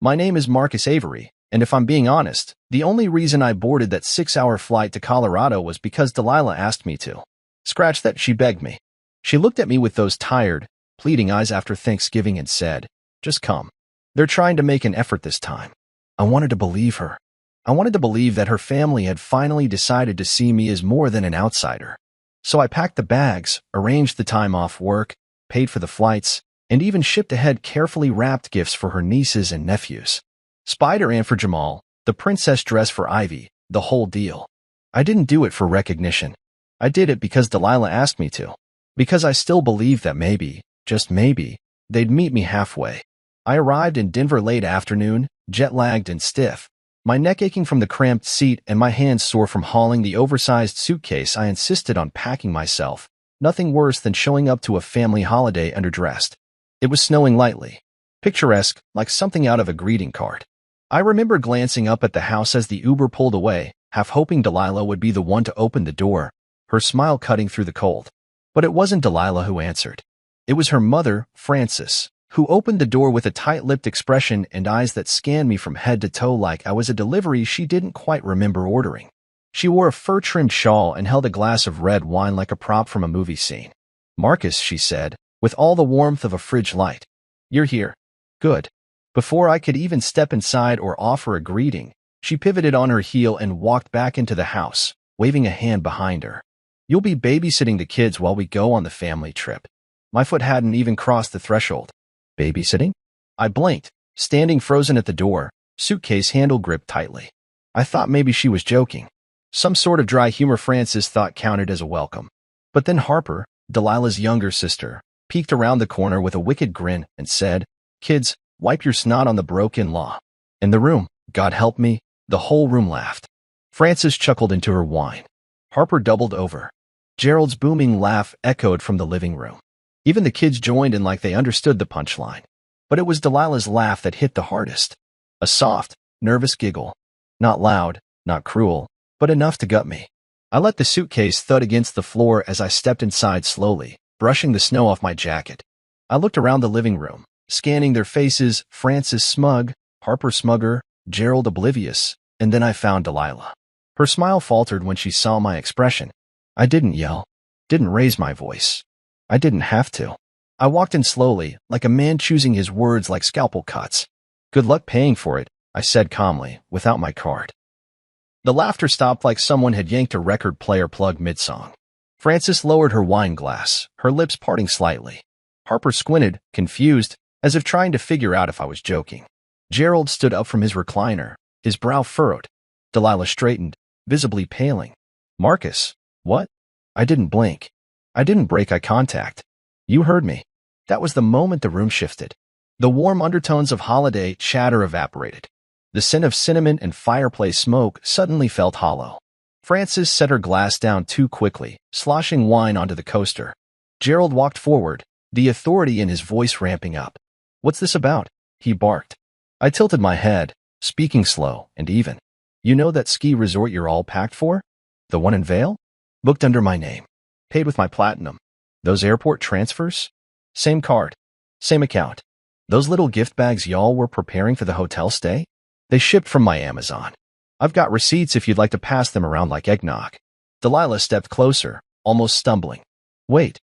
My name is Marcus Avery, and if I'm being honest, the only reason I boarded that 6-hour flight to Colorado was because Delilah asked me to. Scratch that, she begged me. She looked at me with those tired, pleading eyes after Thanksgiving and said, "Just come." They're trying to make an effort this time. I wanted to believe her. I wanted to believe that her family had finally decided to see me as more than an outsider. So I packed the bags, arranged the time off work, paid for the flights, and even shipped ahead carefully wrapped gifts for her nieces and nephews. Spider-Man for Jamal, the princess dress for Ivy, the whole deal. I didn't do it for recognition. I did it because Delilah asked me to. Because I still believed that maybe, just maybe, they'd meet me halfway. I arrived in Denver late afternoon, jet-lagged and stiff, my neck aching from the cramped seat and my hands sore from hauling the oversized suitcase I insisted on packing myself. Nothing worse than showing up to a family holiday underdressed. It was snowing lightly, picturesque, like something out of a greeting card. I remember glancing up at the house as the Uber pulled away, half hoping Delilah would be the one to open the door, her smile cutting through the cold. But it wasn't Delilah who answered. It was her mother, Frances, who opened the door with a tight-lipped expression and eyes that scanned me from head to toe like I was a delivery she didn't quite remember ordering. She wore a fur-trimmed shawl and held a glass of red wine like a prop from a movie scene. "Marcus," she said, with all the warmth of a fridge light. "You're here. Good." Before I could even step inside or offer a greeting, she pivoted on her heel and walked back into the house, waving a hand behind her. "You'll be babysitting the kids while we go on the family trip." My foot hadn't even crossed the threshold. Babysitting? I blinked, standing frozen at the door, suitcase handle gripped tightly. I thought maybe she was joking. Some sort of dry humor Frances thought counted as a welcome. But then Harper, Delilah's younger sister, peeked around the corner with a wicked grin and said, "Kids, wipe your snot on the broke-in-law." In the room, God help me, the whole room laughed. Frances chuckled into her wine. Harper doubled over. Gerald's booming laugh echoed from the living room. Even the kids joined in like they understood the punchline. But it was Delilah's laugh that hit the hardest. A soft, nervous giggle. Not loud, not cruel, but enough to gut me. I let the suitcase thud against the floor as I stepped inside slowly, brushing the snow off my jacket. I looked around the living room, scanning their faces, Frances smug, Harper smugger, Gerald oblivious, and then I found Delilah. Her smile faltered when she saw my expression. I didn't yell, didn't raise my voice. I didn't have to. I walked in slowly, like a man choosing his words like scalpel cuts. "Good luck paying for it," I said calmly, without my card. The laughter stopped like someone had yanked a record player plug mid-song. Frances lowered her wine glass, her lips parting slightly. Harper squinted, confused, as if trying to figure out if I was joking. Gerald stood up from his recliner, his brow furrowed. Delilah straightened, visibly paling. "Marcus, what?" I didn't blink. I didn't break eye contact. "You heard me." That was the moment the room shifted. The warm undertones of holiday chatter evaporated. The scent of cinnamon and fireplace smoke suddenly felt hollow. Frances set her glass down too quickly, sloshing wine onto the coaster. Gerald walked forward, the authority in his voice ramping up. "What's this about?" he barked. I tilted my head, speaking slow and even. "You know that ski resort you're all packed for? The one in Vail? Booked under my name. Paid with my platinum. Those airport transfers? Same card. Same account. Those little gift bags y'all were preparing for the hotel stay? They shipped from my Amazon. I've got receipts if you'd like to pass them around like eggnog." Delilah stepped closer, almost stumbling. "Wait.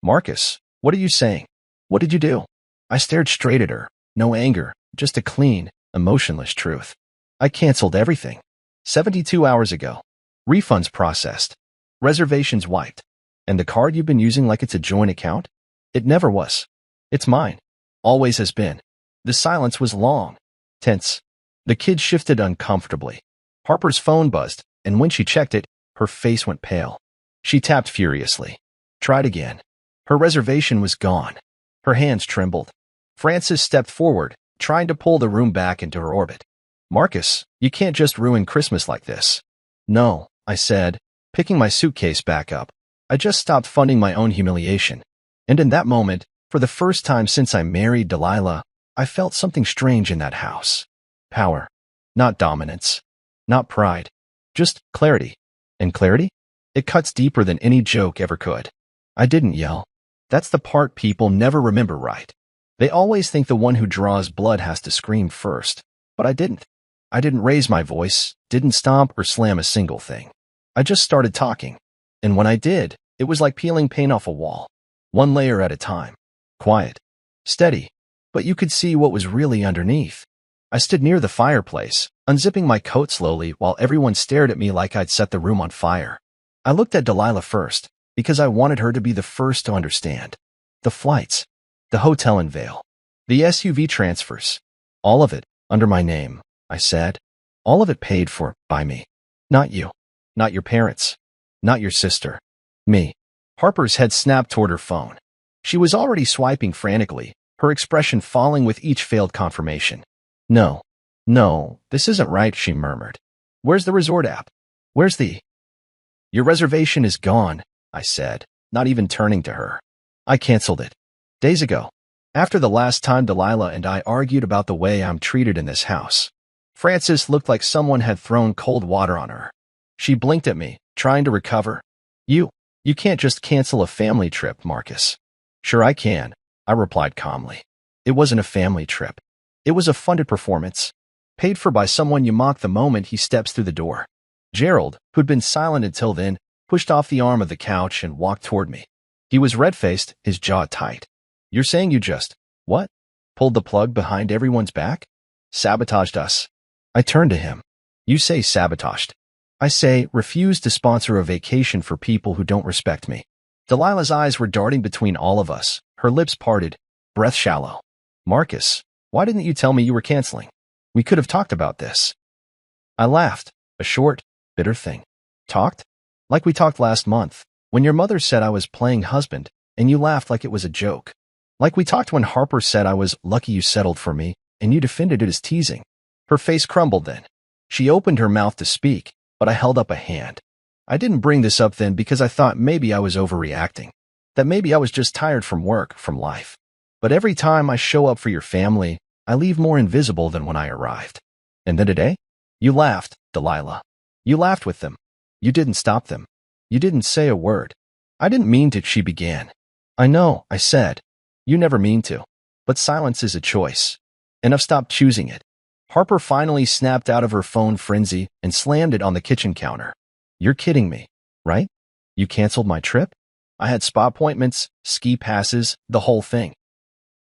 Marcus, what are you saying? What did you do?" I stared straight at her. No anger, just a clean, emotionless truth. "I canceled everything. 72 hours ago. Refunds processed. Reservations wiped. And the card you've been using like it's a joint account? It never was. It's mine. Always has been." The silence was long, tense. The kids shifted uncomfortably. Harper's phone buzzed, and when she checked it, her face went pale. She tapped furiously. Tried again. Her reservation was gone. Her hands trembled. Frances stepped forward, trying to pull the room back into her orbit. "Marcus, you can't just ruin Christmas like this." "No," I said, picking my suitcase back up. I just stopped funding my own humiliation. And in that moment, for the first time since I married Delilah, I felt something strange in that house. Power. Not dominance. Not pride. Just clarity. And clarity? It cuts deeper than any joke ever could. I didn't yell. That's the part people never remember right. They always think the one who draws blood has to scream first, but I didn't. I didn't raise my voice, didn't stomp or slam a single thing. I just started talking. And when I did, it was like peeling paint off a wall. One layer at a time. Quiet. Steady. But you could see what was really underneath. I stood near the fireplace, unzipping my coat slowly while everyone stared at me like I'd set the room on fire. I looked at Delilah first, because I wanted her to be the first to understand. The flights. The hotel in Vale. The SUV transfers. All of it, under my name, I said. All of it paid for by me. Not you. Not your parents. Not your sister. Me. Harper's head snapped toward her phone. She was already swiping frantically, her expression falling with each failed confirmation. No, this isn't right, she murmured. Where's the resort app? Where's the... Your reservation is gone, I said, not even turning to her. I canceled it. Days ago. After the last time Delilah and I argued about the way I'm treated in this house. Frances looked like someone had thrown cold water on her. She blinked at me, trying to recover. You can't just cancel a family trip, Marcus. Sure I can, I replied calmly. It wasn't a family trip. It was a funded performance, paid for by someone you mock the moment he steps through the door. Gerald, who'd been silent until then, pushed off the arm of the couch and walked toward me. He was red-faced, his jaw tight. You're saying you just, what? Pulled the plug behind everyone's back? Sabotaged us. I turned to him. You say sabotaged. I say refused to sponsor a vacation for people who don't respect me. Delilah's eyes were darting between all of us, her lips parted, breath shallow. Marcus, why didn't you tell me you were canceling? We could have talked about this. I laughed, a short, bitter thing. Talked? Like we talked last month, when your mother said I was playing husband, and you laughed like it was a joke. Like we talked when Harper said I was lucky you settled for me, and you defended it as teasing. Her face crumbled then. She opened her mouth to speak, but I held up a hand. I didn't bring this up then because I thought maybe I was overreacting. That maybe I was just tired from work, from life. But every time I show up for your family, I leave more invisible than when I arrived. And then today? You laughed, Delilah. You laughed with them. You didn't stop them. You didn't say a word. I didn't mean to, she began. I know, I said. You never mean to. But silence is a choice. And I've stopped choosing it. Harper finally snapped out of her phone frenzy and slammed it on the kitchen counter. You're kidding me, right? You canceled my trip? I had spa appointments, ski passes, the whole thing.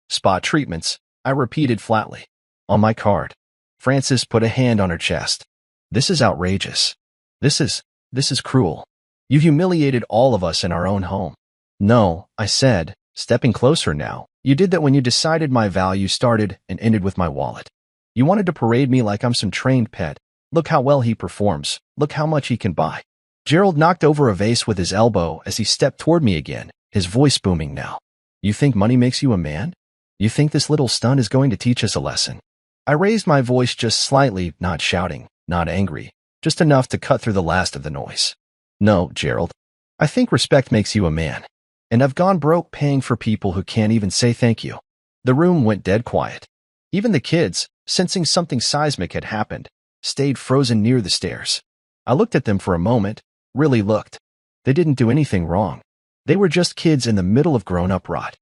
Spa treatments, I repeated flatly. On my card. Frances put a hand on her chest. This is outrageous. This is cruel. You humiliated all of us in our own home. No, I said, stepping closer now. You did that when you decided my value started and ended with my wallet. You wanted to parade me like I'm some trained pet. Look how well he performs. Look how much he can buy. Gerald knocked over a vase with his elbow as he stepped toward me again, his voice booming now. You think money makes you a man? You think this little stunt is going to teach us a lesson? I raised my voice just slightly, not shouting, not angry, just enough to cut through the last of the noise. No, Gerald. I think respect makes you a man. And I've gone broke paying for people who can't even say thank you. The room went dead quiet. Even the kids, sensing something seismic had happened, stayed frozen near the stairs. I looked at them for a moment, really looked. They didn't do anything wrong. They were just kids in the middle of grown-up rot.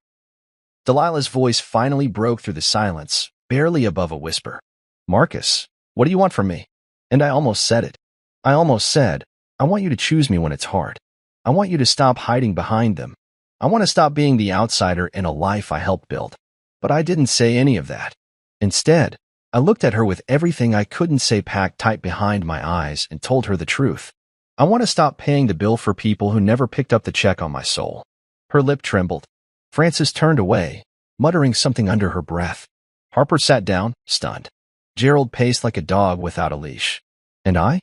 Delilah's voice finally broke through the silence, barely above a whisper. Marcus, what do you want from me? And I almost said it. I almost said, I want you to choose me when it's hard. I want you to stop hiding behind them. I want to stop being the outsider in a life I helped build. But I didn't say any of that. Instead, I looked at her with everything I couldn't say packed tight behind my eyes and told her the truth. I want to stop paying the bill for people who never picked up the check on my soul. Her lip trembled. Frances turned away, muttering something under her breath. Harper sat down, stunned. Gerald paced like a dog without a leash. And I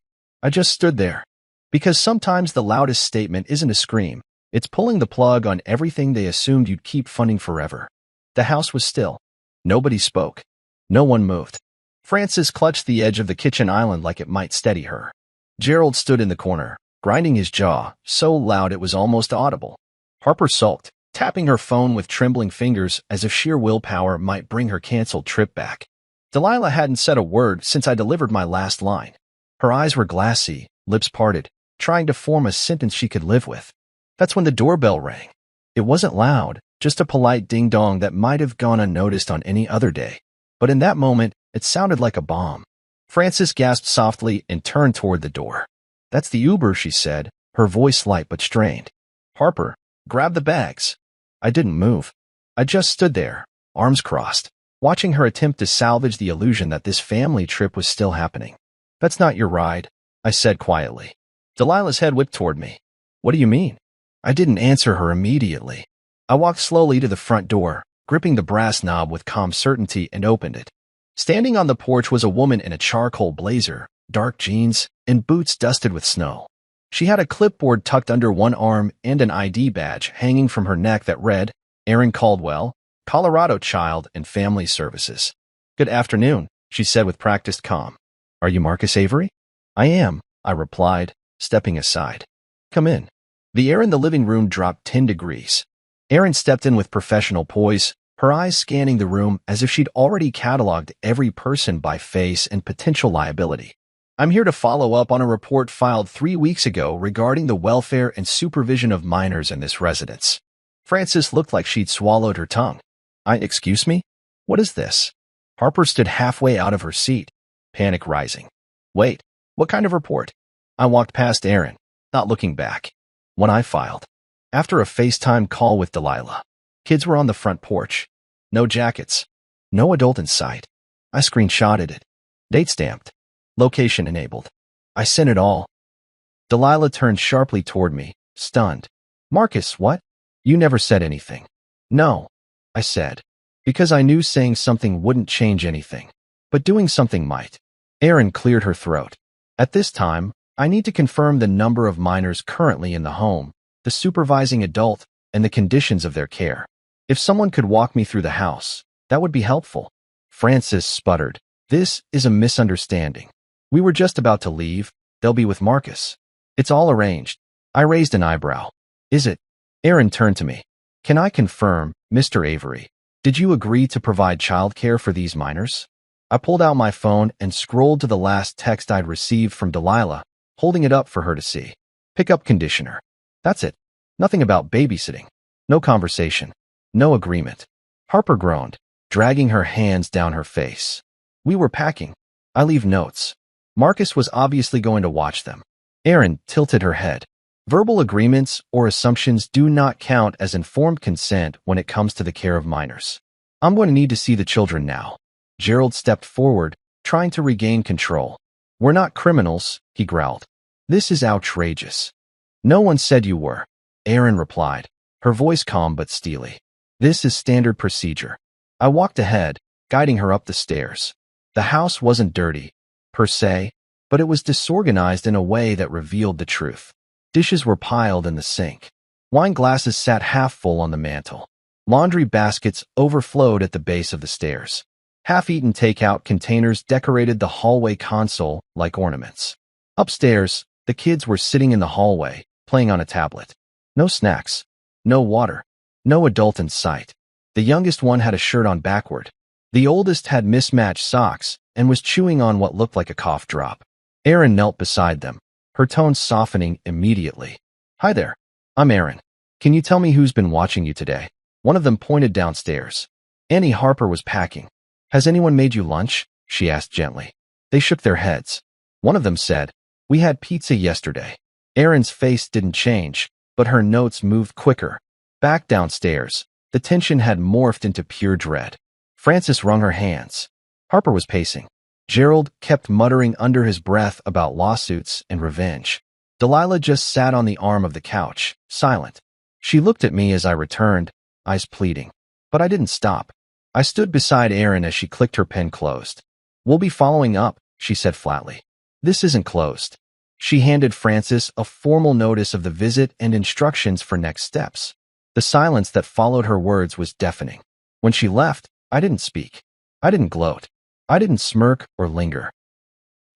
just stood there. Because sometimes the loudest statement isn't a scream. It's pulling the plug on everything they assumed you'd keep funding forever. The house was still. Nobody spoke. No one moved. Frances clutched the edge of the kitchen island like it might steady her. Gerald stood in the corner, grinding his jaw, so loud it was almost audible. Harper sulked, tapping her phone with trembling fingers as if sheer willpower might bring her canceled trip back. Delilah hadn't said a word since I delivered my last line. Her eyes were glassy, lips parted, trying to form a sentence she could live with. That's when the doorbell rang. It wasn't loud, Just a polite ding-dong that might have gone unnoticed on any other day. But in that moment, it sounded like a bomb. Frances gasped softly and turned toward the door. "That's the Uber," she said, her voice light but strained. "Harper, grab the bags." I didn't move. I just stood there, arms crossed, watching her attempt to salvage the illusion that this family trip was still happening. "That's not your ride," I said quietly. Delilah's head whipped toward me. "What do you mean?" I didn't answer her immediately. I walked slowly to the front door, gripping the brass knob with calm certainty, and opened it. Standing on the porch was a woman in a charcoal blazer, dark jeans, and boots dusted with snow. She had a clipboard tucked under one arm and an ID badge hanging from her neck that read, "Erin Caldwell, Colorado Child and Family Services." "Good afternoon," she said with practiced calm. "Are you Marcus Avery?" "I am," I replied, stepping aside. "Come in." The air in the living room dropped 10 degrees. Erin stepped in with professional poise, her eyes scanning the room as if she'd already cataloged every person by face and potential liability. "I'm here to follow up on a report filed 3 weeks ago regarding the welfare and supervision of minors in this residence." Frances looked like she'd swallowed her tongue. Excuse me? What is this?" Harper stood halfway out of her seat, panic rising. "Wait, what kind of report?" I walked past Erin, not looking back. "One I filed. After a FaceTime call with Delilah. Kids were on the front porch. No jackets. No adult in sight. I screenshotted it. Date stamped. Location enabled. I sent it all." Delilah turned sharply toward me, stunned. "Marcus, what? You never said anything." "No," I said, because I knew saying something wouldn't change anything, but doing something might. Erin cleared her throat. "At this time, I need to confirm the number of minors currently in the home, the supervising adult, and the conditions of their care. If someone could walk me through the house, that would be helpful." Frances sputtered. "This is a misunderstanding. We were just about to leave. They'll be with Marcus. It's all arranged." I raised an eyebrow. "Is it?" Erin turned to me. "Can I confirm, Mr. Avery, did you agree to provide childcare for these minors?" I pulled out my phone and scrolled to the last text I'd received from Delilah, holding it up for her to see. "Pickup conditioner. That's it. Nothing about babysitting. No conversation. No agreement." Harper groaned, dragging her hands down her face. "We were packing. I leave notes. Marcus was obviously going to watch them." Erin tilted her head. "Verbal agreements or assumptions do not count as informed consent when it comes to the care of minors. I'm going to need to see the children now." Gerald stepped forward, trying to regain control. "We're not criminals," he growled. "This is outrageous." "No one said you were," Erin replied, her voice calm but steely. "This is standard procedure." I walked ahead, guiding her up the stairs. The house wasn't dirty, per se, but it was disorganized in a way that revealed the truth. Dishes were piled in the sink. Wine glasses sat half full on the mantel. Laundry baskets overflowed at the base of the stairs. Half-eaten takeout containers decorated the hallway console like ornaments. Upstairs, the kids were sitting in the hallway, playing on a tablet. No snacks. No water. No adult in sight. The youngest one had a shirt on backward. The oldest had mismatched socks and was chewing on what looked like a cough drop. Erin knelt beside them, her tone softening immediately. "Hi there. I'm Erin. Can you tell me who's been watching you today?" One of them pointed downstairs. Annie Harper was packing. "Has anyone made you lunch?" she asked gently. They shook their heads. One of them said, "We had pizza yesterday." Erin's face didn't change, but her notes moved quicker. Back downstairs, the tension had morphed into pure dread. Frances wrung her hands. Harper was pacing. Gerald kept muttering under his breath about lawsuits and revenge. Delilah just sat on the arm of the couch, silent. She looked at me as I returned, eyes pleading. But I didn't stop. I stood beside Erin as she clicked her pen closed. "We'll be following up," she said flatly. "This isn't closed." She handed Frances a formal notice of the visit and instructions for next steps. The silence that followed her words was deafening. When she left, I didn't speak. I didn't gloat. I didn't smirk or linger.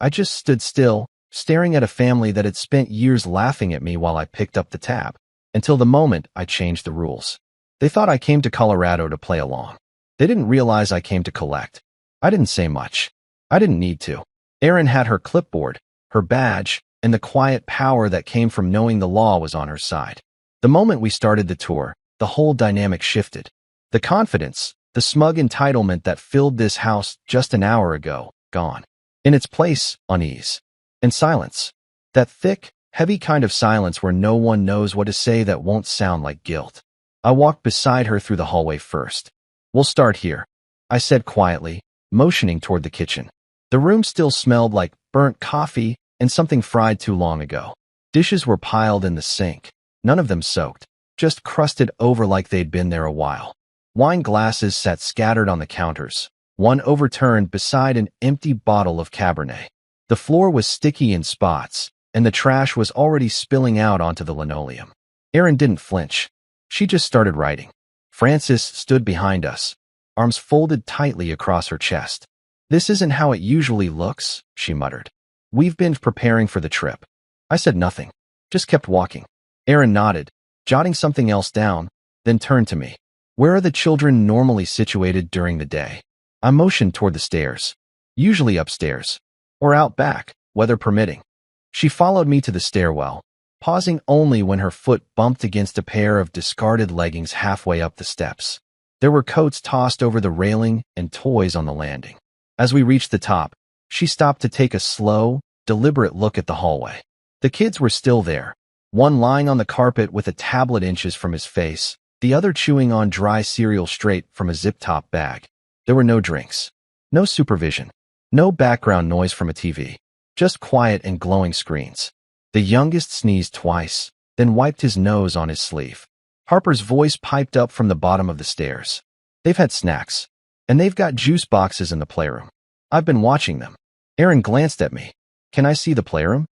I just stood still, staring at a family that had spent years laughing at me while I picked up the tab, until the moment I changed the rules. They thought I came to Colorado to play along. They didn't realize I came to collect. I didn't say much. I didn't need to. Erin had her clipboard, her badge, and the quiet power that came from knowing the law was on her side. The moment we started the tour, the whole dynamic shifted. The confidence, the smug entitlement that filled this house just an hour ago, gone. In its place, unease. And silence. That thick, heavy kind of silence where no one knows what to say that won't sound like guilt. I walked beside her through the hallway first. "We'll start here," I said quietly, motioning toward the kitchen. The room still smelled like burnt coffee and something fried too long ago. Dishes were piled in the sink, none of them soaked, just crusted over like they'd been there a while. Wine glasses sat scattered on the counters, one overturned beside an empty bottle of Cabernet. The floor was sticky in spots, and the trash was already spilling out onto the linoleum. Erin didn't flinch. She just started writing. Frances stood behind us, arms folded tightly across her chest. "This isn't how it usually looks," she muttered. "We've been preparing for the trip." I said nothing, just kept walking. Erin nodded, jotting something else down, then turned to me. "Where are the children normally situated during the day?" I motioned toward the stairs. "Usually upstairs, or out back, weather permitting." She followed me to the stairwell, pausing only when her foot bumped against a pair of discarded leggings halfway up the steps. There were coats tossed over the railing and toys on the landing. As we reached the top, she stopped to take a slow, deliberate look at the hallway. The kids were still there, one lying on the carpet with a tablet inches from his face, the other chewing on dry cereal straight from a zip-top bag. There were no drinks, no supervision, no background noise from a TV, just quiet and glowing screens. The youngest sneezed twice, then wiped his nose on his sleeve. Harper's voice piped up from the bottom of the stairs. "They've had snacks, and they've got juice boxes in the playroom. I've been watching them." Erin glanced at me. "Can I see the playroom?"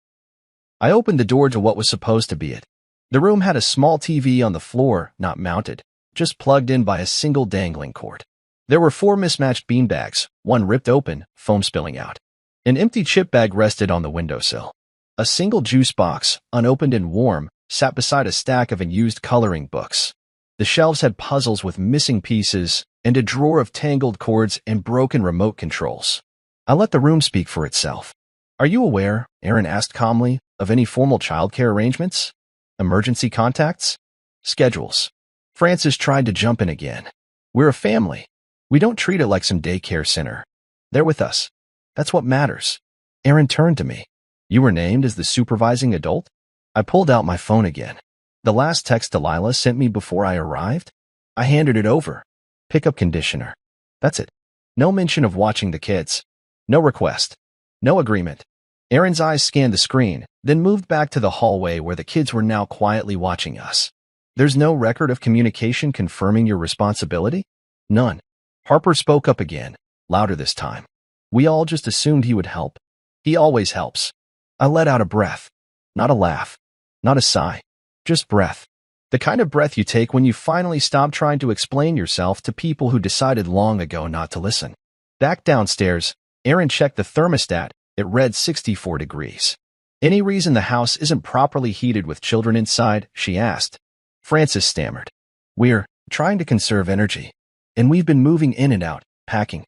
I opened the door to what was supposed to be it. The room had a small TV on the floor, not mounted, just plugged in by a single dangling cord. There were 4 mismatched beanbags, one ripped open, foam spilling out. An empty chip bag rested on the windowsill. A single juice box, unopened and warm, sat beside a stack of unused coloring books. The shelves had puzzles with missing pieces and a drawer of tangled cords and broken remote controls. I let the room speak for itself. "Are you aware," Erin asked calmly, "of any formal childcare arrangements? Emergency contacts? Schedules?" Frances tried to jump in again. "We're a family. We don't treat it like some daycare center. They're with us. That's what matters." Erin turned to me. "You were named as the supervising adult?" I pulled out my phone again. "The last text Delilah sent me before I arrived?" I handed it over. "Pickup conditioner. That's it. No mention of watching the kids. No request. No agreement." Erin's eyes scanned the screen, then moved back to the hallway where the kids were now quietly watching us. "There's no record of communication confirming your responsibility?" "None." Harper spoke up again, louder this time. "We all just assumed he would help. He always helps." I let out a breath. Not a laugh. Not a sigh. Just breath. The kind of breath you take when you finally stop trying to explain yourself to people who decided long ago not to listen. Back downstairs, Erin checked the thermostat. It read 64 degrees. "Any reason the house isn't properly heated with children inside?" she asked. Frances stammered. "We're trying to conserve energy, and we've been moving in and out, packing."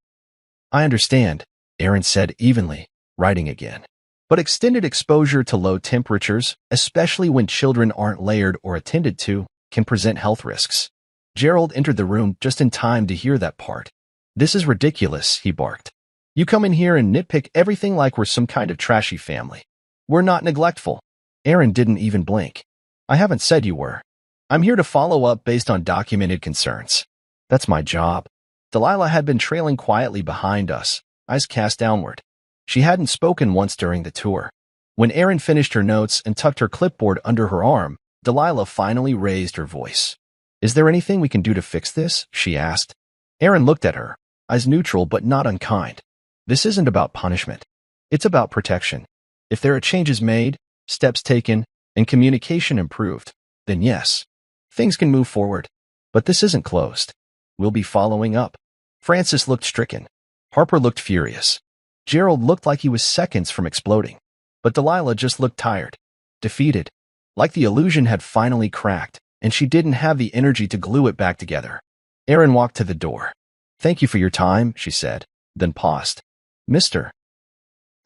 "I understand," Erin said evenly, writing again. "But extended exposure to low temperatures, especially when children aren't layered or attended to, can present health risks." Gerald entered the room just in time to hear that part. "This is ridiculous," he barked. "You come in here and nitpick everything like we're some kind of trashy family. We're not neglectful." Erin didn't even blink. "I haven't said you were. I'm here to follow up based on documented concerns. That's my job." Delilah had been trailing quietly behind us, eyes cast downward. She hadn't spoken once during the tour. When Erin finished her notes and tucked her clipboard under her arm, Delilah finally raised her voice. "Is there anything we can do to fix this?" she asked. Erin looked at her, eyes neutral but not unkind. "This isn't about punishment. It's about protection. If there are changes made, steps taken, and communication improved, then yes, things can move forward. But this isn't closed. We'll be following up." Frances looked stricken. Harper looked furious. Gerald looked like he was seconds from exploding. But Delilah just looked tired, defeated, like the illusion had finally cracked, and she didn't have the energy to glue it back together. Erin walked to the door. "Thank you for your time," she said, then paused. "Mr.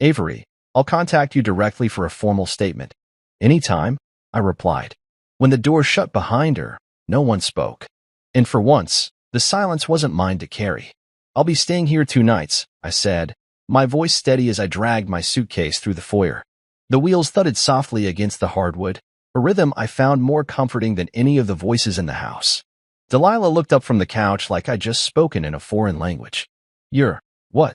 Avery, I'll contact you directly for a formal statement." "Anytime," I replied. When the door shut behind her, No one spoke. And for once, the silence wasn't mine to carry. "I'll be staying here 2 nights," I said, my voice steady as I dragged my suitcase through the foyer. The wheels thudded softly against the hardwood, a rhythm I found more comforting than any of the voices in the house. Delilah looked up from the couch like I'd just spoken in a foreign language. "You're what?"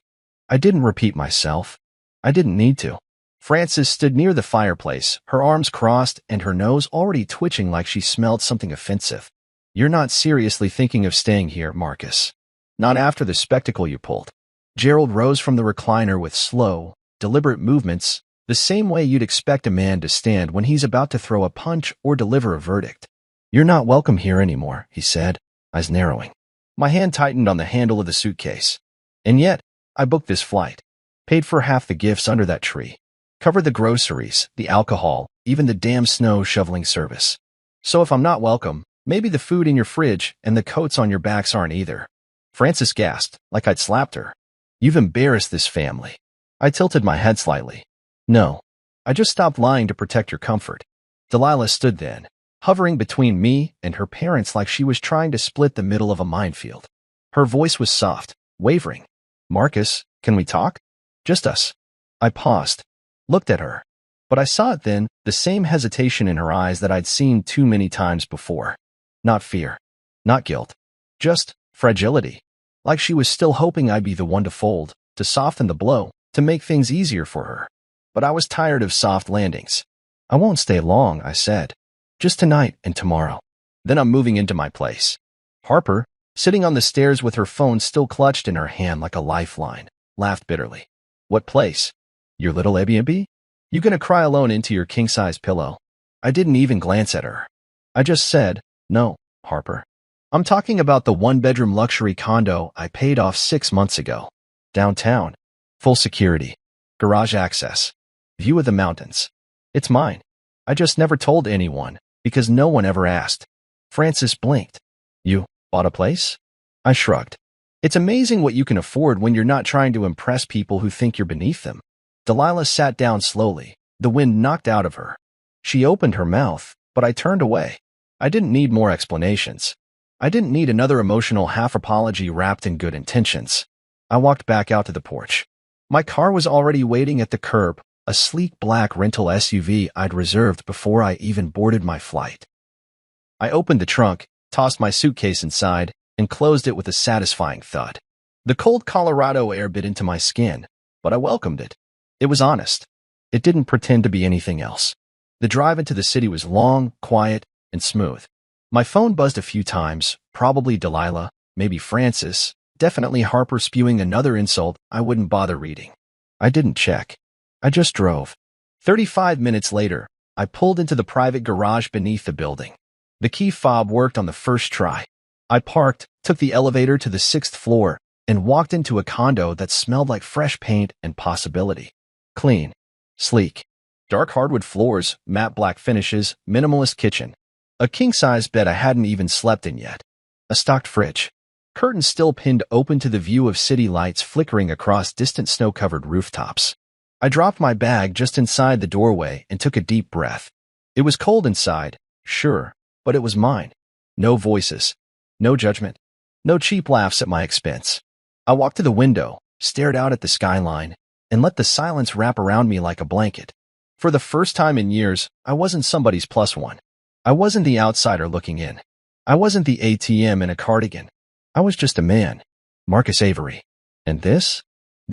I didn't repeat myself. I didn't need to. Frances stood near the fireplace, her arms crossed and her nose already twitching like she smelled something offensive. "You're not seriously thinking of staying here, Marcus. Not after the spectacle you pulled." Gerald rose from the recliner with slow, deliberate movements, the same way you'd expect a man to stand when he's about to throw a punch or deliver a verdict. "You're not welcome here anymore," he said, eyes narrowing. My hand tightened on the handle of the suitcase. "And yet, I booked this flight, paid for half the gifts under that tree, covered the groceries, the alcohol, even the damn snow shoveling service. So if I'm not welcome, maybe the food in your fridge and the coats on your backs aren't either." Frances gasped, like I'd slapped her. "You've embarrassed this family." I tilted my head slightly. "No, I just stopped lying to protect your comfort." Delilah stood then, hovering between me and her parents like she was trying to split the middle of a minefield. Her voice was soft, wavering. "Marcus, can we talk? Just us." I paused, looked at her, but I saw it then, the same hesitation in her eyes that I'd seen too many times before. Not fear, not guilt, just fragility. Like she was still hoping I'd be the one to fold, to soften the blow, to make things easier for her. But I was tired of soft landings. "I won't stay long," I said. "Just tonight and tomorrow. Then I'm moving into my place." Harper, sitting on the stairs with her phone still clutched in her hand like a lifeline, laughed bitterly. "What place? Your little Airbnb? You gonna cry alone into your king-size pillow?" I didn't even glance at her. I just said, "No, Harper. I'm talking about the one-bedroom luxury condo I paid off 6 months ago. Downtown. Full security. Garage access. View of the mountains. It's mine. I just never told anyone, because no one ever asked." Frances blinked. "You bought a place?" I shrugged. "It's amazing what you can afford when you're not trying to impress people who think you're beneath them." Delilah sat down slowly, the wind knocked out of her. She opened her mouth, but I turned away. I didn't need more explanations. I didn't need another emotional half-apology wrapped in good intentions. I walked back out to the porch. My car was already waiting at the curb, a sleek black rental SUV I'd reserved before I even boarded my flight. I opened the trunk, tossed my suitcase inside, and closed it with a satisfying thud. The cold Colorado air bit into my skin, but I welcomed it. It was honest. It didn't pretend to be anything else. The drive into the city was long, quiet, and smooth. My phone buzzed a few times, probably Delilah, maybe Frances, definitely Harper spewing another insult I wouldn't bother reading. I didn't check. I just drove. 35 minutes later, I pulled into the private garage beneath the building. The key fob worked on the first try. I parked, took the elevator to the 6th floor, and walked into a condo that smelled like fresh paint and possibility. Clean. Sleek. Dark hardwood floors, matte black finishes, minimalist kitchen. A king-size bed I hadn't even slept in yet. A stocked fridge. Curtains still pinned open to the view of city lights flickering across distant snow-covered rooftops. I dropped my bag just inside the doorway and took a deep breath. It was cold inside, sure, but it was mine. No voices. No judgment. No cheap laughs at my expense. I walked to the window, stared out at the skyline, and let the silence wrap around me like a blanket. For the first time in years, I wasn't somebody's plus one. I wasn't the outsider looking in. I wasn't the ATM in a cardigan. I was just a man, Marcus Avery. And this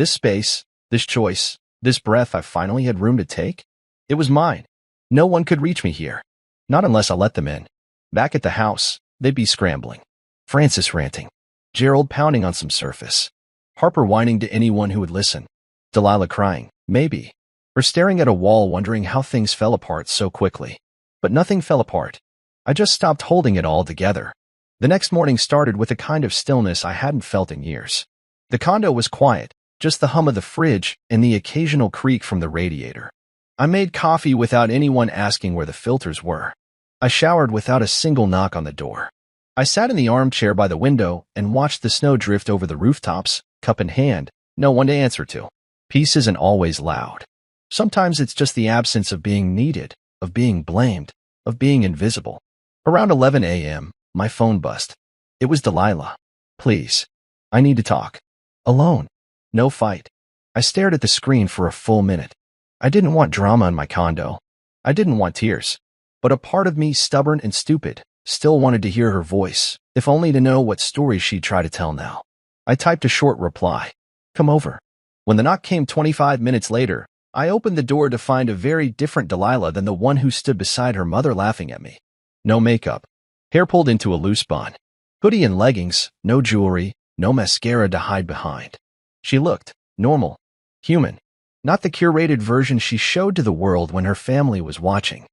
space, this choice, this breath I finally had room to take, it was mine. No one could reach me here. Not unless I let them in. Back at the house, they'd be scrambling. Frances ranting. Gerald pounding on some surface. Harper whining to anyone who would listen. Delilah crying, maybe. Or staring at a wall wondering how things fell apart so quickly. But nothing fell apart. I just stopped holding it all together. The next morning started with a kind of stillness I hadn't felt in years. The condo was quiet, just the hum of the fridge and the occasional creak from the radiator. I made coffee without anyone asking where the filters were. I showered without a single knock on the door. I sat in the armchair by the window and watched the snow drift over the rooftops, cup in hand, no one to answer to. Peace isn't always loud. Sometimes it's just the absence of being needed, of being blamed, of being invisible. Around 11 a.m., My phone buzzed. It was Delilah. Please. I need to talk. Alone. No fight. I stared at the screen for a full minute. I didn't want drama in my condo. I didn't want tears. But a part of me, stubborn and stupid, still wanted to hear her voice, if only to know what story she'd try to tell now. I typed a short reply. Come over. When the knock came 25 minutes later, I opened the door to find a very different Delilah than the one who stood beside her mother laughing at me. No makeup. Hair pulled into a loose bun. Hoodie and leggings, no jewelry, no mascara to hide behind. She looked normal, human, not the curated version she showed to the world when her family was watching.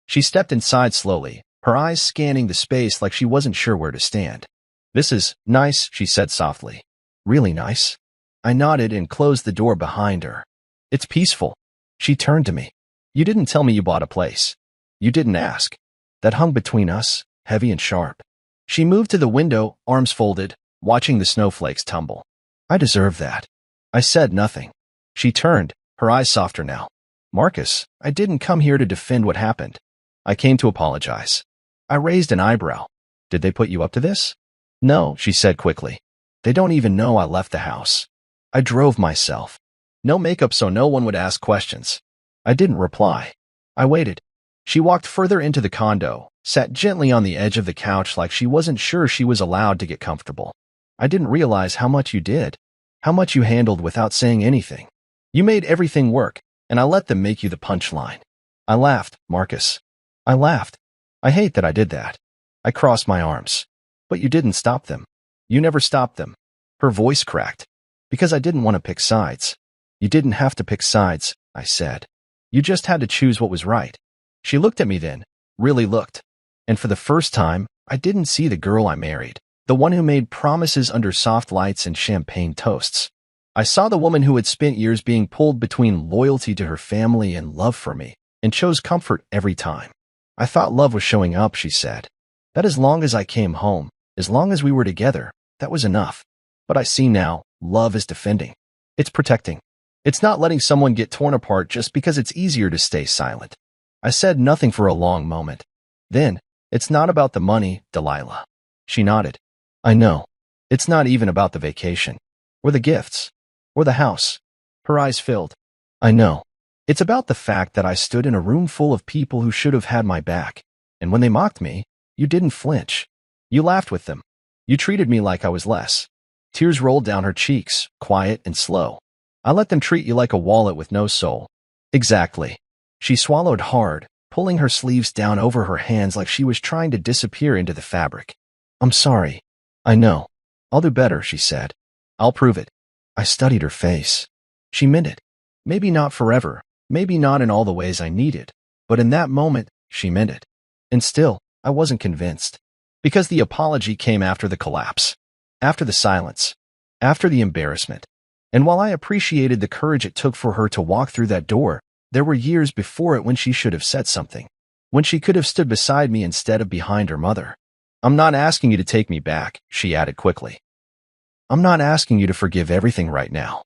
She stepped inside slowly, her eyes scanning the space like she wasn't sure where to stand. This is nice, she said softly. Really nice? I nodded and closed the door behind her. It's peaceful. She turned to me. You didn't tell me you bought a place. You didn't ask. That hung between us, heavy and sharp. She moved to the window, arms folded, watching the snowflakes tumble. I deserve that. I said nothing. She turned, her eyes softer now. Marcus, I didn't come here to defend what happened. I came to apologize. I raised an eyebrow. Did they put you up to this? No, she said quickly. They don't even know I left the house. I drove myself. No makeup so no one would ask questions. I didn't reply. I waited. She walked further into the condo, sat gently on the edge of the couch like she wasn't sure she was allowed to get comfortable. I didn't realize how much you did, how much you handled without saying anything. You made everything work, and I let them make you the punchline. I laughed, Marcus. I laughed. I hate that I did that. I crossed my arms. But you didn't stop them. You never stopped them. Her voice cracked. Because I didn't want to pick sides. You didn't have to pick sides, I said. You just had to choose what was right. She looked at me then, really looked. And for the first time, I didn't see the girl I married, the one who made promises under soft lights and champagne toasts. I saw the woman who had spent years being pulled between loyalty to her family and love for me, and chose comfort every time. I thought love was showing up, she said. That as long as I came home, as long as we were together, that was enough. But I see now, love is defending. It's protecting. It's not letting someone get torn apart just because it's easier to stay silent. I said nothing for a long moment. Then, it's not about the money, Delilah. She nodded. I know. It's not even about the vacation. Or the gifts. Or the house. Her eyes filled. I know. It's about the fact that I stood in a room full of people who should have had my back. And when they mocked me, you didn't flinch. You laughed with them. You treated me like I was less. Tears rolled down her cheeks, quiet and slow. I let them treat you like a wallet with no soul. Exactly. She swallowed hard, pulling her sleeves down over her hands like she was trying to disappear into the fabric. I'm sorry. I know. I'll do better, she said. I'll prove it. I studied her face. She meant it. Maybe not forever, maybe not in all the ways I needed, but in that moment, she meant it. And still, I wasn't convinced. Because the apology came after the collapse. After the silence. After the embarrassment. And while I appreciated the courage it took for her to walk through that door, there were years before it when she should have said something. When she could have stood beside me instead of behind her mother. I'm not asking you to take me back, she added quickly. I'm not asking you to forgive everything right now.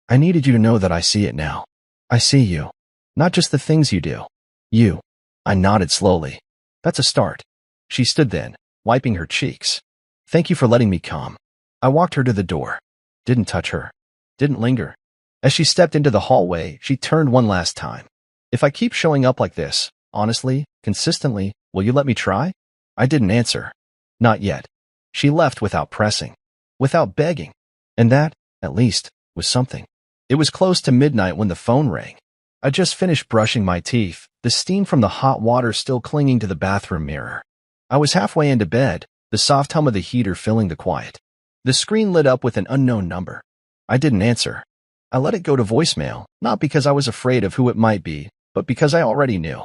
I needed you to know that I see it now. I see you. Not just the things you do. You. I nodded slowly. That's a start. She stood then, wiping her cheeks. Thank you for letting me come. I walked her to the door. Didn't touch her. Didn't linger. As she stepped into the hallway, she turned one last time. If I keep showing up like this, honestly, consistently, will you let me try? I didn't answer. Not yet. She left without pressing. Without begging. And that, at least, was something. It was close to midnight when the phone rang. I just finished brushing my teeth, the steam from the hot water still clinging to the bathroom mirror. I was halfway into bed, the soft hum of the heater filling the quiet. The screen lit up with an unknown number. I didn't answer. I let it go to voicemail, not because I was afraid of who it might be, but because I already knew.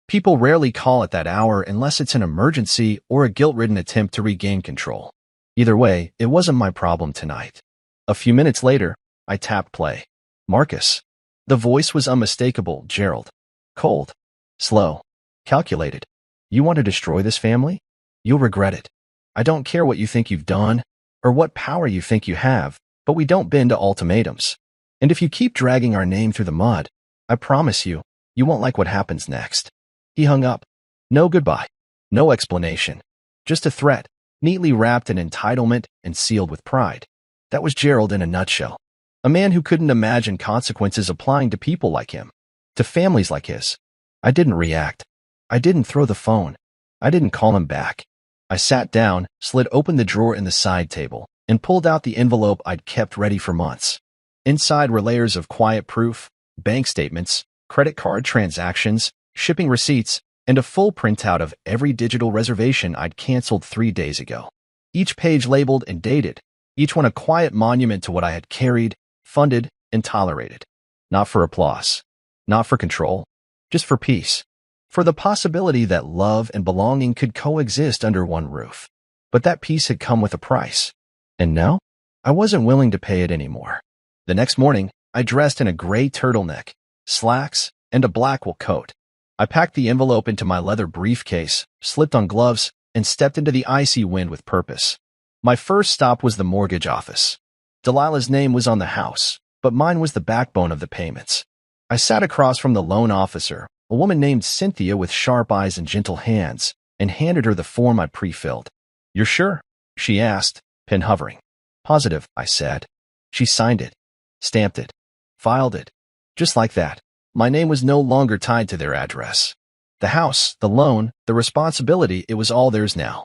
People rarely call at that hour unless it's an emergency or a guilt-ridden attempt to regain control. Either way, it wasn't my problem tonight. A few minutes later, I tapped play. Marcus. The voice was unmistakable, Gerald. Cold. Slow. Calculated. You want to destroy this family? You'll regret it. I don't care what you think you've done, or what power you think you have, but we don't bend to ultimatums. And if you keep dragging our name through the mud, I promise you, you won't like what happens next. He hung up. No goodbye. No explanation. Just a threat, neatly wrapped in entitlement and sealed with pride. That was Gerald in a nutshell. A man who couldn't imagine consequences applying to people like him, to families like his. I didn't react. I didn't throw the phone. I didn't call him back. I sat down, slid open the drawer in the side table, and pulled out the envelope I'd kept ready for months. Inside were layers of quiet proof, bank statements, credit card transactions, shipping receipts, and a full printout of every digital reservation I'd canceled 3 days ago. Each page labeled and dated, each one a quiet monument to what I had carried, funded, and tolerated. Not for applause, not for control, just for peace. For the possibility that love and belonging could coexist under one roof. But that peace had come with a price. And now, I wasn't willing to pay it anymore. The next morning, I dressed in a gray turtleneck, slacks, and a black wool coat. I packed the envelope into my leather briefcase, slipped on gloves, and stepped into the icy wind with purpose. My first stop was the mortgage office. Delilah's name was on the house, but mine was the backbone of the payments. I sat across from the loan officer, a woman named Cynthia with sharp eyes and gentle hands, and handed her the form I pre-filled. "You're sure?" she asked, pen hovering. "Positive," I said. She signed it, stamped it, filed it. Just like that, my name was no longer tied to their address. The house, the loan, the responsibility, it was all theirs now.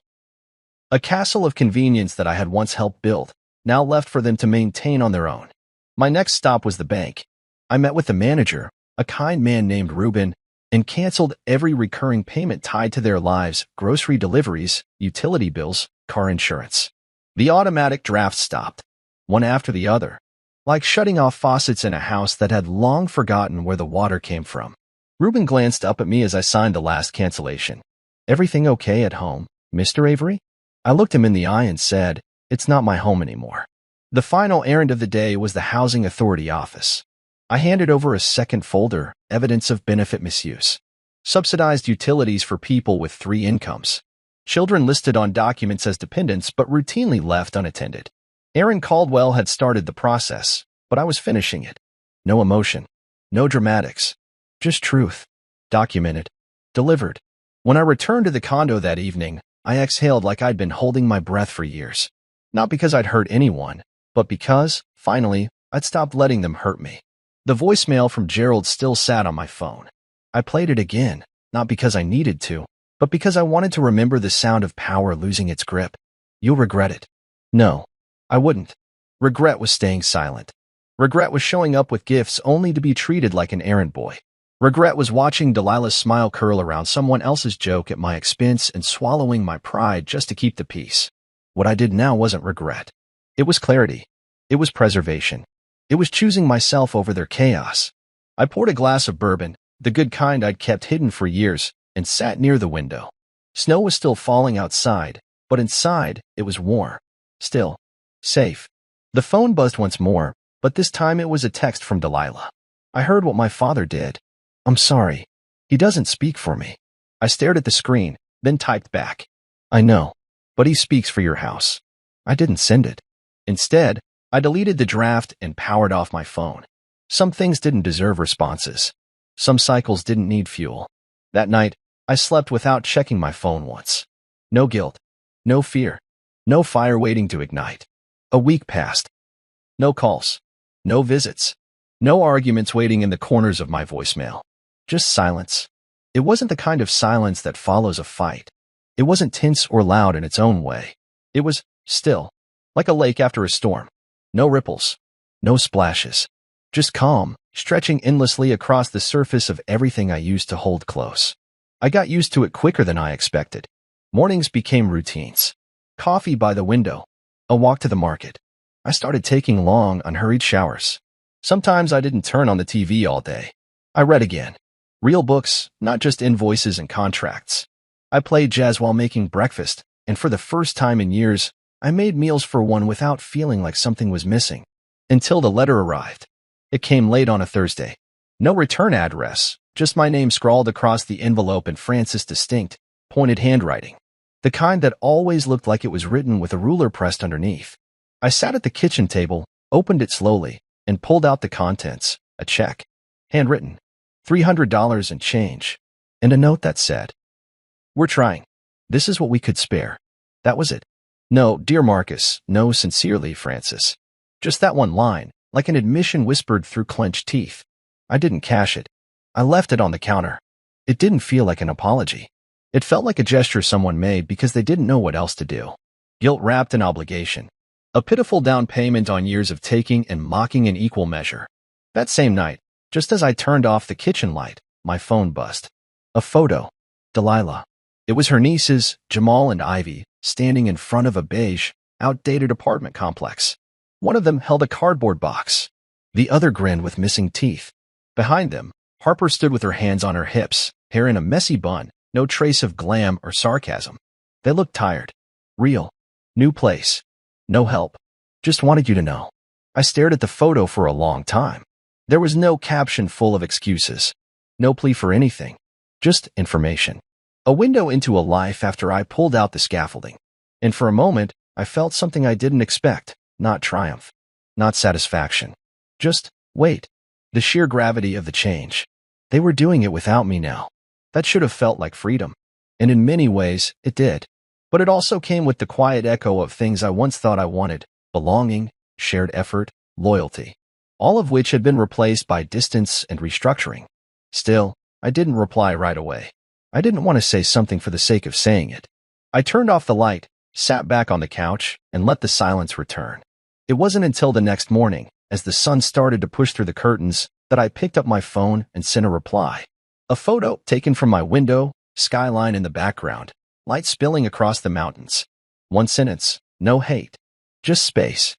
A castle of convenience that I had once helped build, now left for them to maintain on their own. My next stop was the bank. I met with the manager, a kind man named Ruben, and canceled every recurring payment tied to their lives, grocery deliveries, utility bills, car insurance. The automatic draft stopped, one after the other, like shutting off faucets in a house that had long forgotten where the water came from. Ruben glanced up at me as I signed the last cancellation. "Everything okay at home, Mr. Avery?" I looked him in the eye and said, "It's not my home anymore." The final errand of the day was the Housing Authority office. I handed over a second folder, evidence of benefit misuse. Subsidized utilities for people with 3 incomes. Children listed on documents as dependents but routinely left unattended. Aaron Caldwell had started the process, but I was finishing it. No emotion, no dramatics, just truth. Documented, delivered. When I returned to the condo that evening, I exhaled like I'd been holding my breath for years. Not because I'd hurt anyone, but because, finally, I'd stopped letting them hurt me. The voicemail from Gerald still sat on my phone. I played it again, not because I needed to, but because I wanted to remember the sound of power losing its grip. "You'll regret it." No, I wouldn't. Regret was staying silent. Regret was showing up with gifts only to be treated like an errand boy. Regret was watching Delilah's smile curl around someone else's joke at my expense and swallowing my pride just to keep the peace. What I did now wasn't regret. It was clarity. It was preservation. It was choosing myself over their chaos. I poured a glass of bourbon, the good kind I'd kept hidden for years, and sat near the window. Snow was still falling outside, but inside it was warm. Still. Safe. The phone buzzed once more, but this time it was a text from Delilah. I heard what my father did. "I'm sorry. He doesn't speak for me." I stared at the screen, then typed back. "I know, but he speaks for your house." I didn't send it. Instead, I deleted the draft and powered off my phone. Some things didn't deserve responses. Some cycles didn't need fuel. That night, I slept without checking my phone once. No guilt. No fear. No fire waiting to ignite. A week passed. No calls. No visits. No arguments waiting in the corners of my voicemail. Just silence. It wasn't the kind of silence that follows a fight. It wasn't tense or loud in its own way. It was still, like a lake after a storm. No ripples. No splashes. Just calm, stretching endlessly across the surface of everything I used to hold close. I got used to it quicker than I expected. Mornings became routines. Coffee by the window. A walk to the market. I started taking long, unhurried showers. Sometimes I didn't turn on the TV all day. I read again. Real books, not just invoices and contracts. I played jazz while making breakfast, and for the first time in years, I made meals for one without feeling like something was missing. Until the letter arrived. It came late on a Thursday. No return address, just my name scrawled across the envelope in Francis' distinct, pointed handwriting. The kind that always looked like it was written with a ruler pressed underneath. I sat at the kitchen table, opened it slowly, and pulled out the contents, a check. Handwritten. $300 and change. And a note that said, "We're trying. This is what we could spare. That was it. No, dear Marcus, no, sincerely, Francis. Just that one line, like an admission whispered through clenched teeth. I didn't cash it. I left it on the counter. It didn't feel like an apology. It felt like a gesture someone made because they didn't know what else to do. Guilt wrapped in obligation. A pitiful down payment on years of taking and mocking in equal measure. That same night, just as I turned off the kitchen light, my phone buzzed. A photo. Delilah. It was her nieces, Jamal and Ivy, standing in front of a beige, outdated apartment complex. One of them held a cardboard box. The other grinned with missing teeth. Behind them, Harper stood with her hands on her hips, hair in a messy bun, no trace of glam or sarcasm. They looked tired. Real. New place. No help. Just wanted you to know. I stared at the photo for a long time. There was no caption full of excuses. No plea for anything. Just information. A window into a life after I pulled out the scaffolding. And for a moment, I felt something I didn't expect. Not triumph. Not satisfaction. Just wait. The sheer gravity of the change. They were doing it without me now. That should have felt like freedom. And in many ways, it did. But it also came with the quiet echo of things I once thought I wanted. Belonging, shared effort, loyalty. All of which had been replaced by distance and restructuring. Still, I didn't reply right away. I didn't want to say something for the sake of saying it. I turned off the light, sat back on the couch, and let the silence return. It wasn't until the next morning, as the sun started to push through the curtains, that I picked up my phone and sent a reply. A photo taken from my window, skyline in the background, light spilling across the mountains. One sentence, no hate, just space.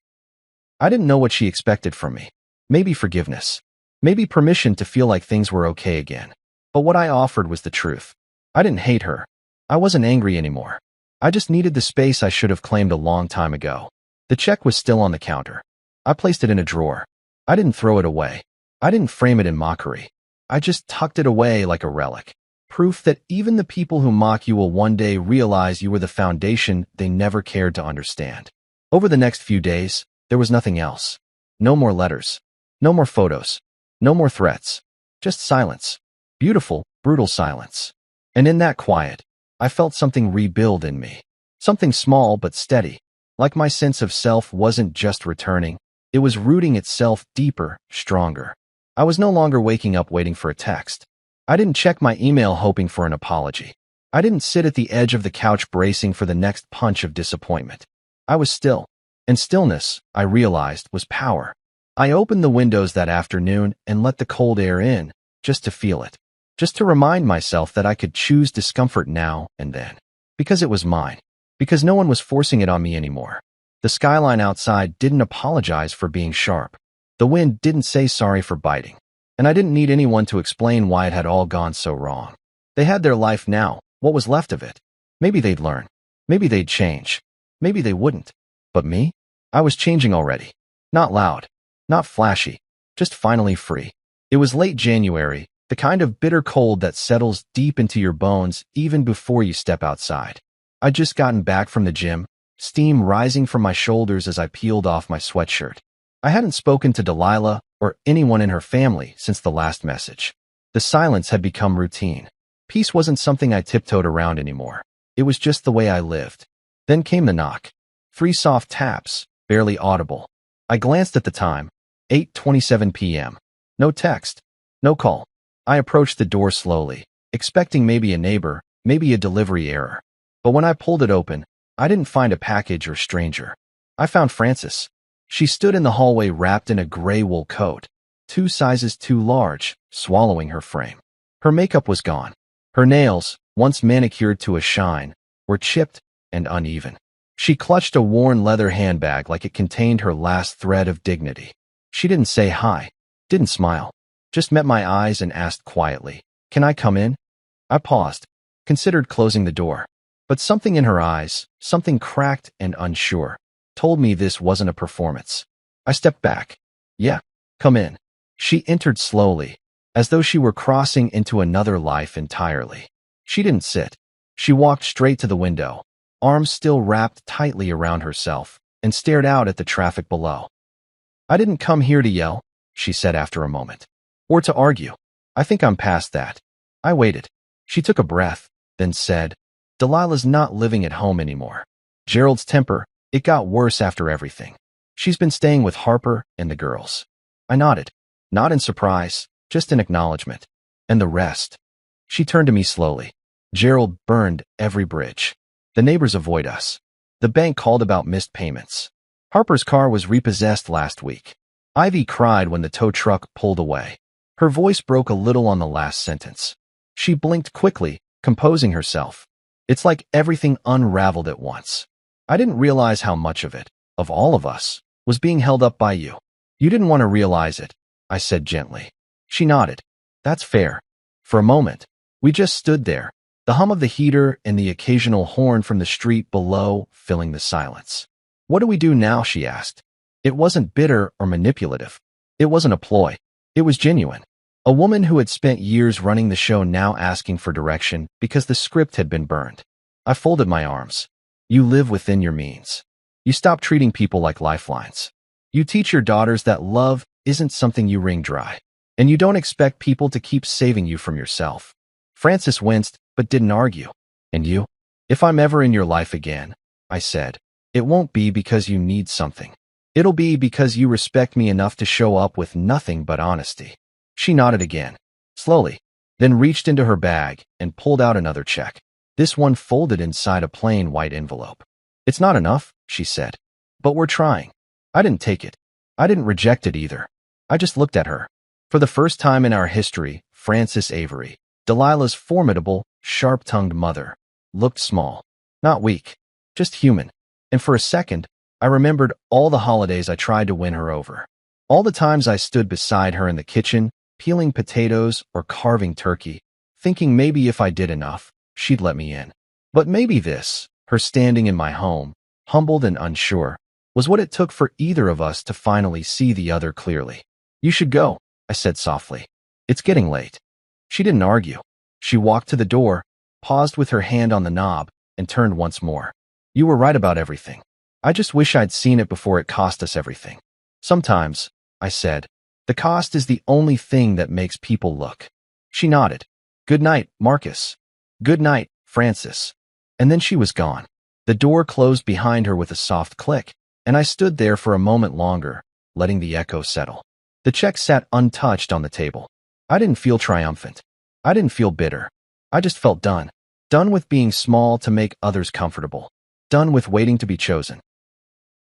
I didn't know what she expected from me. Maybe forgiveness. Maybe permission to feel like things were okay again. But what I offered was the truth. I didn't hate her. I wasn't angry anymore. I just needed the space I should have claimed a long time ago. The check was still on the counter. I placed it in a drawer. I didn't throw it away. I didn't frame it in mockery. I just tucked it away like a relic. Proof that even the people who mock you will one day realize you were the foundation they never cared to understand. Over the next few days, there was nothing else. No more letters. No more photos. No more threats. Just silence. Beautiful, brutal silence. And in that quiet, I felt something rebuild in me. Something small but steady. Like my sense of self wasn't just returning. It was rooting itself deeper, stronger. I was no longer waking up waiting for a text. I didn't check my email hoping for an apology. I didn't sit at the edge of the couch bracing for the next punch of disappointment. I was still. And stillness, I realized, was power. I opened the windows that afternoon and let the cold air in, just to feel it. Just to remind myself that I could choose discomfort now and then. Because it was mine. Because no one was forcing it on me anymore. The skyline outside didn't apologize for being sharp. The wind didn't say sorry for biting. And I didn't need anyone to explain why it had all gone so wrong. They had their life now, what was left of it. Maybe they'd learn. Maybe they'd change. Maybe they wouldn't. But me? I was changing already. Not loud. Not flashy. Just finally free. It was late January, the kind of bitter cold that settles deep into your bones even before you step outside. I'd just gotten back from the gym, steam rising from my shoulders as I peeled off my sweatshirt. I hadn't spoken to Delilah or anyone in her family since the last message. The silence had become routine. Peace wasn't something I tiptoed around anymore. It was just the way I lived. Then came the knock. 3 soft taps, barely audible. I glanced at the time, 8:27 p.m. No text. No call. I approached the door slowly, expecting maybe a neighbor, maybe a delivery error. But when I pulled it open, I didn't find a package or stranger. I found Frances. She stood in the hallway wrapped in a gray wool coat, 2 sizes too large, swallowing her frame. Her makeup was gone. Her nails, once manicured to a shine, were chipped and uneven. She clutched a worn leather handbag like it contained her last thread of dignity. She didn't say hi, didn't smile, just met my eyes and asked quietly, "Can I come in?" I paused, considered closing the door. But something in her eyes, something cracked and unsure, told me this wasn't a performance. I stepped back. "Yeah, come in." She entered slowly, as though she were crossing into another life entirely. She didn't sit. She walked straight to the window, arms still wrapped tightly around herself, and stared out at the traffic below. "I didn't come here to yell," she said after a moment, "or to argue. I think I'm past that." I waited. She took a breath, then said, Delilah's not living at home anymore. Gerald's temper, it got worse after everything. She's been staying with Harper and the girls. I nodded, not in surprise, just in acknowledgement. And the rest? She turned to me slowly. Gerald burned every bridge. The neighbors avoid us. The bank called about missed payments. Harper's car was repossessed last week. Ivy cried when the tow truck pulled away. Her voice broke a little on the last sentence. She blinked quickly, composing herself. It's like everything unraveled at once. I didn't realize how much of it, of all of us, was being held up by you. You didn't want to realize it, I said gently. She nodded. That's fair. For a moment, we just stood there, the hum of the heater and the occasional horn from the street below filling the silence. What do we do now? She asked. It wasn't bitter or manipulative. It wasn't a ploy. It was genuine. A woman who had spent years running the show now asking for direction because the script had been burned. I folded my arms. You live within your means. You stop treating people like lifelines. You teach your daughters that love isn't something you wring dry. And you don't expect people to keep saving you from yourself. Frances winced, but didn't argue. And you? If I'm ever in your life again, I said, it won't be because you need something. It'll be because you respect me enough to show up with nothing but honesty. She nodded again, slowly, then reached into her bag and pulled out another check. This one folded inside a plain white envelope. It's not enough, she said. But we're trying. I didn't take it. I didn't reject it either. I just looked at her. For the first time in our history, Frances Avery, Delilah's formidable, sharp-tongued mother, looked small. Not weak, just human. And for a second, I remembered all the holidays I tried to win her over. All the times I stood beside her in the kitchen, peeling potatoes or carving turkey, thinking maybe if I did enough, she'd let me in. But maybe this, her standing in my home, humbled and unsure, was what it took for either of us to finally see the other clearly. You should go, I said softly. It's getting late. She didn't argue. She walked to the door, paused with her hand on the knob, and turned once more. You were right about everything. I just wish I'd seen it before it cost us everything. Sometimes, I said, the cost is the only thing that makes people look. She nodded. Good night, Marcus. Good night, Frances. And then she was gone. The door closed behind her with a soft click, and I stood there for a moment longer, letting the echo settle. The check sat untouched on the table. I didn't feel triumphant. I didn't feel bitter. I just felt done. Done with being small to make others comfortable. Done with waiting to be chosen.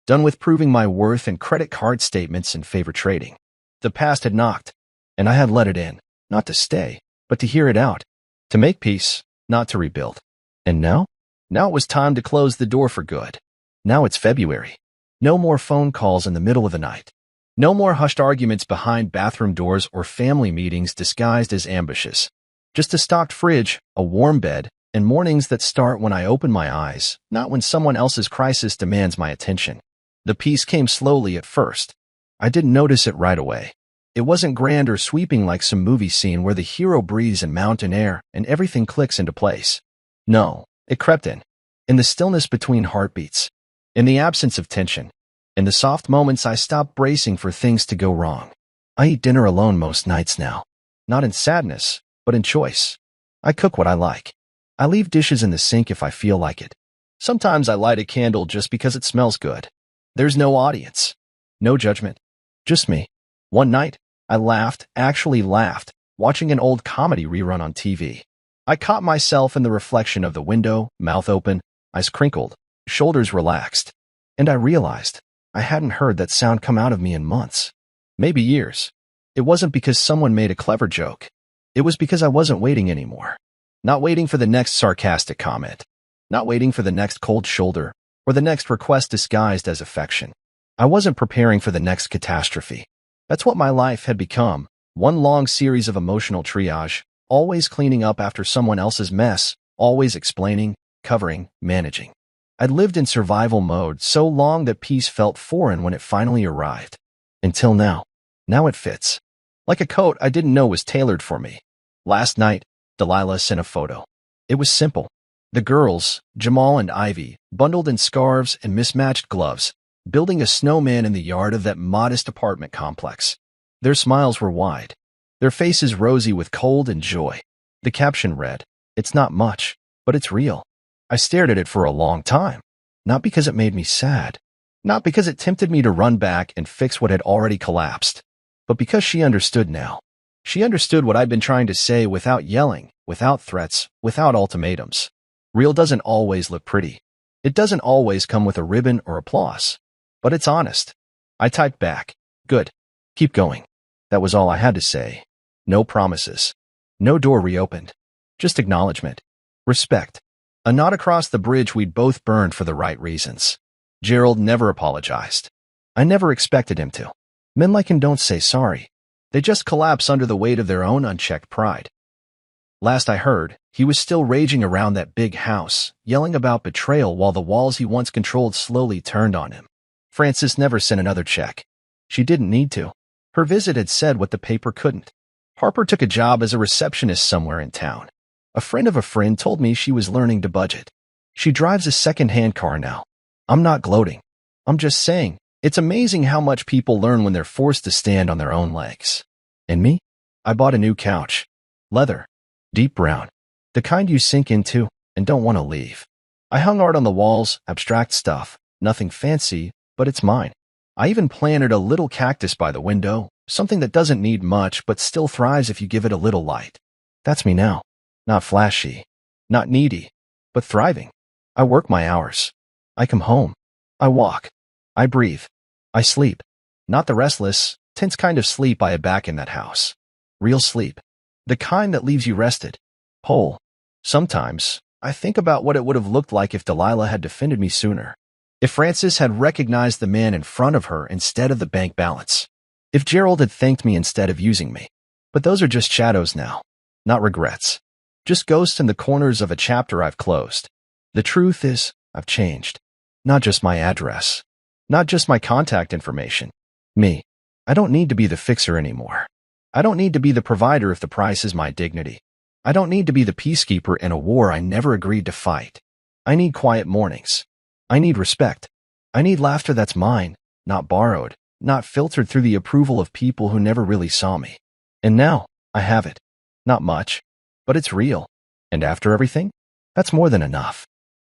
Done with proving my worth in credit card statements and favor trading. The past had knocked, and I had let it in, not to stay, but to hear it out. To make peace, not to rebuild. And now? Now it was time to close the door for good. Now it's February. No more phone calls in the middle of the night. No more hushed arguments behind bathroom doors or family meetings disguised as ambushes. Just a stocked fridge, a warm bed, and mornings that start when I open my eyes, not when someone else's crisis demands my attention. The peace came slowly at first. I didn't notice it right away. It wasn't grand or sweeping like some movie scene where the hero breathes in mountain air and everything clicks into place. No, it crept in the stillness between heartbeats, in the absence of tension, in the soft moments I stopped bracing for things to go wrong. I eat dinner alone most nights now, not in sadness, but in choice. I cook what I like. I leave dishes in the sink if I feel like it. Sometimes I light a candle just because it smells good. There's no audience, no judgment, just me. One night, I laughed, actually laughed, watching an old comedy rerun on TV. I caught myself in the reflection of the window, mouth open, eyes crinkled, shoulders relaxed. And I realized I hadn't heard that sound come out of me in months, maybe years. It wasn't because someone made a clever joke. It was because I wasn't waiting anymore. Not waiting for the next sarcastic comment. Not waiting for the next cold shoulder or the next request disguised as affection. I wasn't preparing for the next catastrophe. That's what my life had become, one long series of emotional triage, always cleaning up after someone else's mess, always explaining, covering, managing. I'd lived in survival mode so long that peace felt foreign when it finally arrived. Until now. Now it fits. Like a coat I didn't know was tailored for me. Last night, Delilah sent a photo. It was simple. The girls, Jamal and Ivy, bundled in scarves and mismatched gloves, building a snowman in the yard of that modest apartment complex. Their smiles were wide, their faces rosy with cold and joy. The caption read, "It's not much, but it's real." I stared at it for a long time, not because it made me sad, not because it tempted me to run back and fix what had already collapsed, but because she understood now. She understood what I'd been trying to say without yelling, without threats, without ultimatums. Real doesn't always look pretty. It doesn't always come with a ribbon or applause, but it's honest. I typed back, "Good. Keep going." That was all I had to say. No promises. No door reopened. Just acknowledgement. Respect. A nod across the bridge we'd both burned for the right reasons. Gerald never apologized. I never expected him to. Men like him don't say sorry. They just collapse under the weight of their own unchecked pride. Last I heard, he was still raging around that big house, yelling about betrayal while the walls he once controlled slowly turned on him. Frances never sent another check. She didn't need to. Her visit had said what the paper couldn't. Harper took a job as a receptionist somewhere in town. A friend of a friend told me she was learning to budget. She drives a second-hand car now. I'm not gloating. I'm just saying, it's amazing how much people learn when they're forced to stand on their own legs. And me? I bought a new couch. Leather. Deep brown. The kind you sink into and don't want to leave. I hung art on the walls, abstract stuff. Nothing fancy, but it's mine. I even planted a little cactus by the window, something that doesn't need much but still thrives if you give it a little light. That's me now. Not flashy. Not needy. But thriving. I work my hours. I come home. I walk. I breathe. I sleep. Not the restless, tense kind of sleep I had back in that house. Real sleep. The kind that leaves you rested. Whole. Sometimes, I think about what it would have looked like if Delilah had defended me sooner. If Frances had recognized the man in front of her instead of the bank balance. If Gerald had thanked me instead of using me. But those are just shadows now. Not regrets. Just ghosts in the corners of a chapter I've closed. The truth is, I've changed. Not just my address. Not just my contact information. Me. I don't need to be the fixer anymore. I don't need to be the provider if the price is my dignity. I don't need to be the peacekeeper in a war I never agreed to fight. I need quiet mornings. I need respect. I need laughter that's mine, not borrowed, not filtered through the approval of people who never really saw me. And now, I have it. Not much, but it's real. And after everything, that's more than enough.